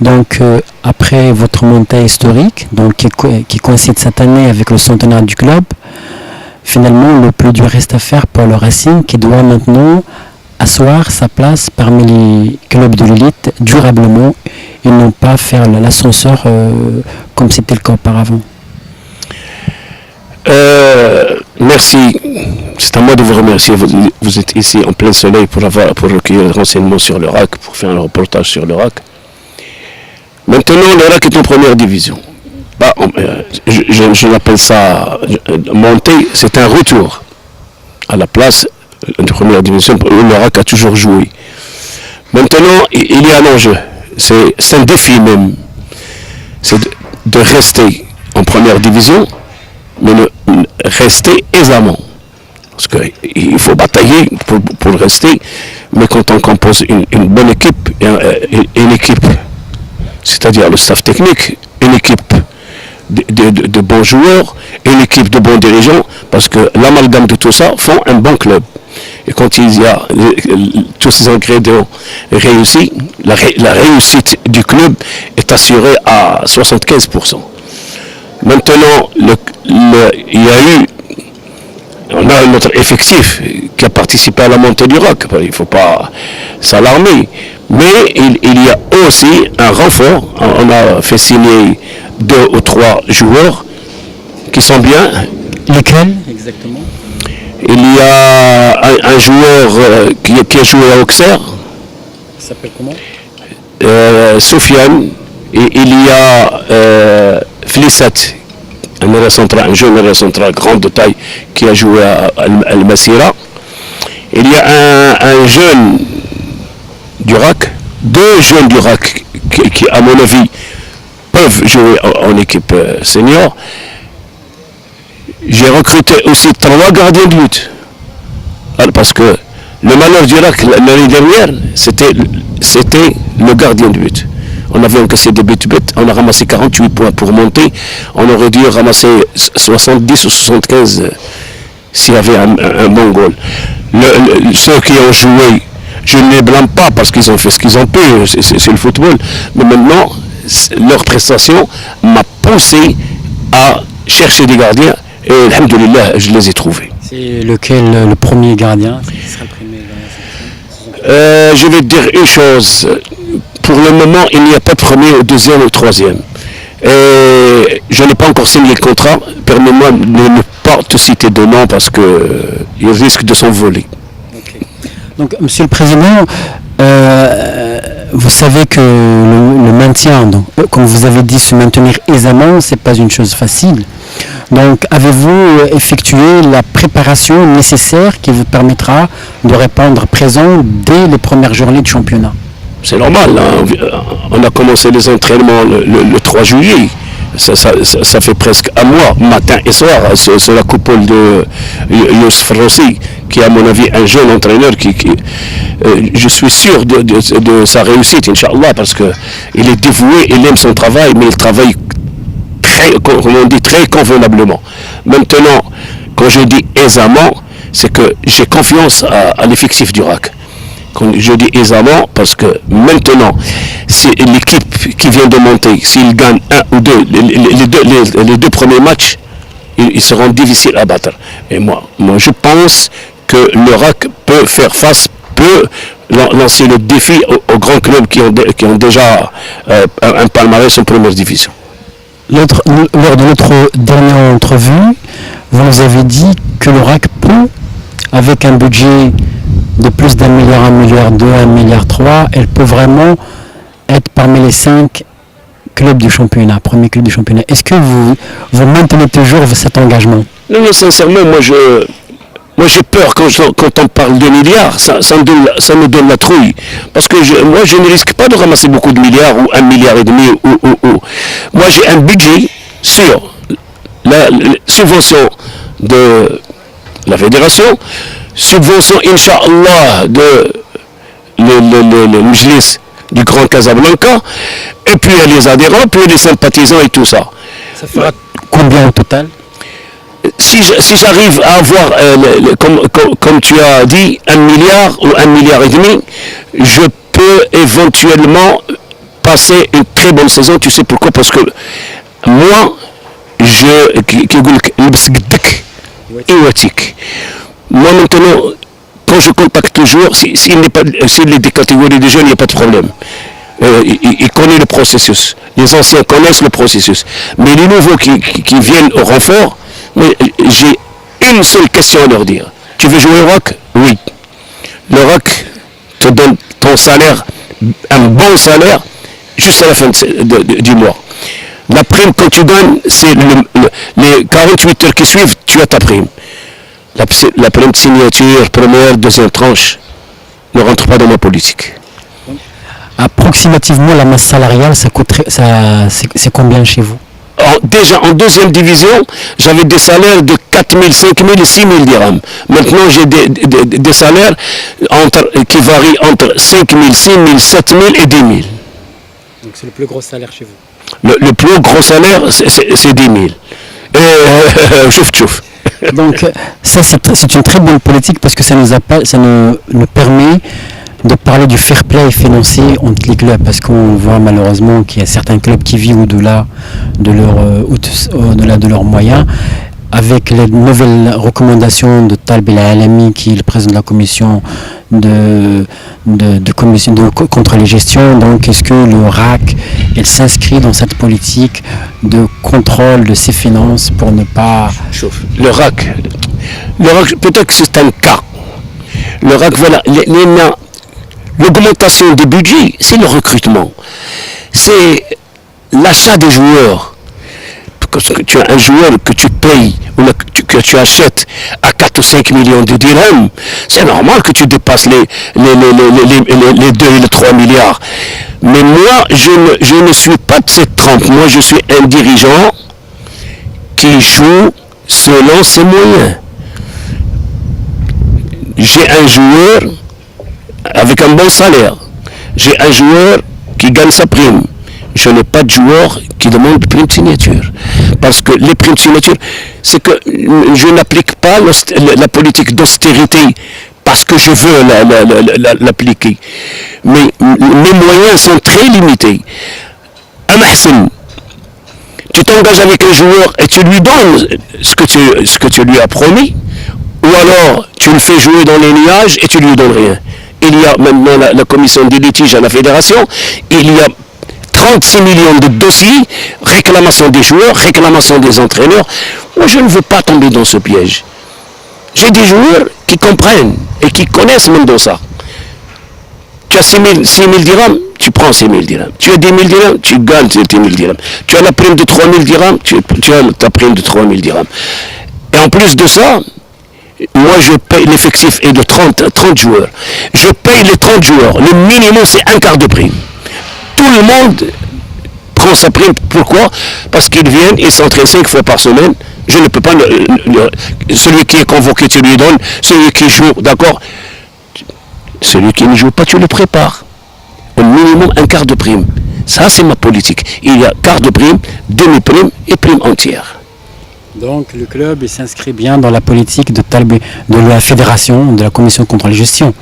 Donc, après votre montée historique, donc, qui coïncide cette année avec le centenaire du club, finalement, le plus dur reste à faire pour le Racing qui doit maintenant asseoir sa place parmi les clubs de l'élite durablement et non pas faire l'ascenseur comme c'était le cas auparavant. Merci. C'est à moi de vous remercier. Vous êtes ici en plein soleil pour recueillir des renseignements sur le RAC, pour faire un reportage sur le RAC. Maintenant, le RAC est en première division. Bah, je l'appelle ça monter, c'est un retour à la place de première division où le RAC a toujours joué. Maintenant, il y a un enjeu. C'est un défi même. C'est de rester en première division, mais rester aisément. Parce qu'il faut batailler pour rester, mais quand on compose une bonne équipe, une équipe, c'est-à-dire le staff technique, une équipe de bons joueurs, une équipe de bons dirigeants, parce que l'amalgame de tout ça font un bon club. Et quand il y a tous ces ingrédients réussis, la réussite du club est assurée à 75%. Maintenant, on a notre effectif qui a participé à la montée du RAC. Il ne faut pas s'alarmer. Mais il y a aussi un renfort. On a fait signer 2 ou 3 joueurs qui sont bien. Lesquels exactement? Il y a un joueur qui a joué à Auxerre. Il s'appelle comment? Soufiane. Et il y a Flissat, un jeune arrière central grand de taille qui a joué à Al-Massira. Il y a un jeune du RAC, 2 jeunes du RAC qui à mon avis peuvent jouer en équipe senior. J'ai recruté aussi 3 gardiens de but. Parce que le malheur du RAC l'année dernière, c'était le gardien de but. On avait encaissé des buts bêtes, on a ramassé 48 points pour monter. On aurait dû ramasser 70 ou 75 s'il y avait un bon goal. Ceux qui ont joué, je ne les blâme pas parce qu'ils ont fait ce qu'ils ont pu, c'est le football. Mais maintenant, leur prestation m'a poussé à chercher des gardiens et alhamdoulilah, je les ai trouvés. C'est lequel le premier gardien qui sera le premier gardien? Je vais te dire une chose. Pour le moment, il n'y a pas de premier, ou deuxième ou troisième. Je n'ai pas encore signé le contrat. Permets-moi de ne pas te citer de nom parce qu'il risque de s'envoler. Okay. Donc, Monsieur le Président, vous savez que le maintien, donc, comme vous avez dit, se maintenir aisément, ce n'est pas une chose facile. Donc, avez-vous effectué la préparation nécessaire qui vous permettra de répondre présent dès les premières journées du championnat? C'est normal, hein. On a commencé les entraînements le 3 juillet. Ça fait presque un mois, matin et soir, sur la coupole de Youssef Rossi, qui est à mon avis un jeune entraîneur je suis sûr de sa réussite, Inch'Allah, parce qu'il est dévoué, il aime son travail, mais il travaille très convenablement. Maintenant, quand je dis aisément, c'est que j'ai confiance à l'effectif du RAC. Quand je dis aisément, parce que maintenant, si l'équipe qui vient de monter, s'il gagne 1 ou 2, les 2 premiers matchs, ils seront difficiles à battre. Et moi je pense que le RAC peut faire face, peut lancer le défi aux grands clubs qui ont déjà un palmarès en première division. Lors de notre dernière entrevue, vous nous avez dit que le RAC peut, avec un budget de plus d'1 milliard, 1 milliard 2, 1 milliard 3, elle peut vraiment être parmi les 5 clubs du championnat, premiers clubs du championnat. Est-ce que vous maintenez toujours cet engagement? Non, sincèrement, moi j'ai peur quand on parle de milliards, ça me donne la trouille. Parce que moi je ne risque pas de ramasser beaucoup de milliards ou 1 milliard et demi Moi j'ai un budget sur la subvention de la fédération, subvention Inch'Allah de le Mjlis du Grand Casablanca, et puis les adhérents, puis les sympathisants et tout ça. Ça fera combien au total? Si j'arrive à avoir, comme tu as dit, 1 milliard ou 1 milliard et demi, je peux éventuellement passé une très bonne saison. Tu sais pourquoi? Parce que moi, moi maintenant, quand je contacte le joueur, s'il est des catégories de jeunes, il n'y a pas de problème. Il connaît le processus. Les anciens connaissent le processus. Mais les nouveaux qui viennent au renfort, j'ai une seule question à leur dire. Tu veux jouer au RAC? Oui. Le RAC te donne ton salaire, un bon salaire, jusqu'à la fin du mois. La prime que tu donnes, c'est les 48 heures qui suivent, tu as ta prime. La prime de signature, première, deuxième tranche, ne rentre pas dans ma politique. Approximativement, la masse salariale, c'est combien chez vous? Déjà en deuxième division, j'avais des salaires de 4 000, 5 000 et 6 000 dirhams. Maintenant, j'ai des salaires qui varient entre 5 000, 6 000, 7 000 et 10 000. Donc c'est le plus gros salaire chez vous? Le plus gros salaire, c'est 10 000. Chouf, chouf. Donc ça, c'est une très bonne politique parce que ça nous permet de parler du fair play financier entre les clubs, parce qu'on voit malheureusement qu'il y a certains clubs qui vivent au-delà de leurs moyens. Avec les nouvelles recommandations de Talb El Alami, qui est le président de la commission contre les gestions, donc est-ce que le RAC s'inscrit dans cette politique de contrôle de ses finances pour ne pas... Le RAC peut-être que c'est un cas. Le RAC, voilà, l'augmentation des budgets, c'est le recrutement. C'est l'achat des joueurs. Parce que tu as un joueur que tu payes ou que tu achètes à 4 ou 5 millions de dirhams, c'est normal que tu dépasses les 2 et les 3 milliards. Mais moi, je ne suis pas de cette trempe. Moi, je suis un dirigeant qui joue selon ses moyens. J'ai un joueur avec un bon salaire. J'ai un joueur qui gagne sa prime. Je n'ai pas de joueur qui demande de prime de signature. Parce que les primes de signature, c'est que je n'applique pas la politique d'austérité parce que je veux l'appliquer. Mais mes moyens sont très limités. Un Mahsen, tu t'engages avec un joueur et tu lui donnes ce que tu lui as promis, ou alors tu le fais jouer dans les nuages et tu lui donnes rien. Il y a maintenant la commission des litiges à la fédération, il y a 36 millions de dossiers, réclamation des joueurs, réclamation des entraîneurs. Moi, je ne veux pas tomber dans ce piège. J'ai des joueurs qui comprennent et qui connaissent Mendoza. Tu as 6 000 dirhams, tu prends 6 000 dirhams. Tu as 10 000 dirhams, tu gagnes 10 000 dirhams. Tu as la prime de 3 000 dirhams, tu as ta prime de 3 000 dirhams. Et en plus de ça, moi je paye l'effectif est de 30 joueurs. Je paye les 30 joueurs. Le minimum, c'est un quart de prime. Tout le monde prend sa prime. Pourquoi? Parce qu'ils viennent, ils s'entraînent 5 fois par semaine. Je ne peux pas... celui qui est convoqué, tu lui donnes. Celui qui joue, d'accord? Celui qui ne joue pas, tu le prépares. Au minimum, un quart de prime. Ça, c'est ma politique. Il y a quart de prime, demi-prime et prime entière. Donc le club s'inscrit bien dans la politique de la fédération, de la commission contre les gestions.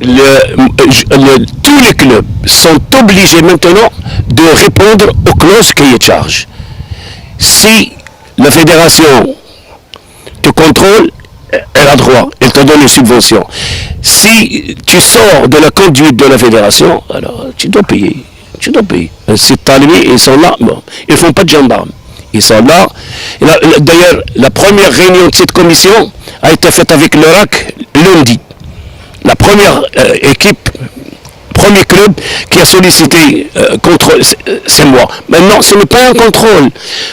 Tous les clubs sont obligés maintenant de répondre aux clauses cahier de charge. Si la fédération te contrôle, elle a droit, elle te donne une subvention. Si tu sors de la conduite de la fédération, alors tu dois payer. C'est Talbi, ils sont là, bon, ils ne font pas de gendarmes. Ils sont là. D'ailleurs, la première réunion de cette commission a été faite avec le RAC lundi. La première équipe, premier club qui a sollicité contrôle, c'est moi. Maintenant, ce n'est pas un contrôle.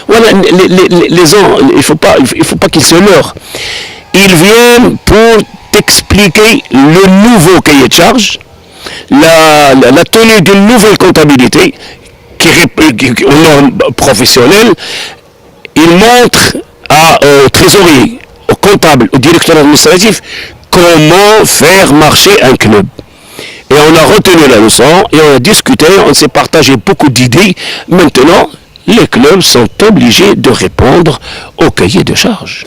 Voilà, les gens, il ne faut pas qu'ils se leurrent. Ils viennent pour t'expliquer le nouveau cahier de charge, la tenue d'une nouvelle comptabilité aux normes professionnelles. Ils montrent au trésorier, au comptable, au directeur administratif, comment faire marcher un club. Et on a retenu la leçon, et on a discuté, on s'est partagé beaucoup d'idées. Maintenant, les clubs sont obligés de répondre au cahier de charges.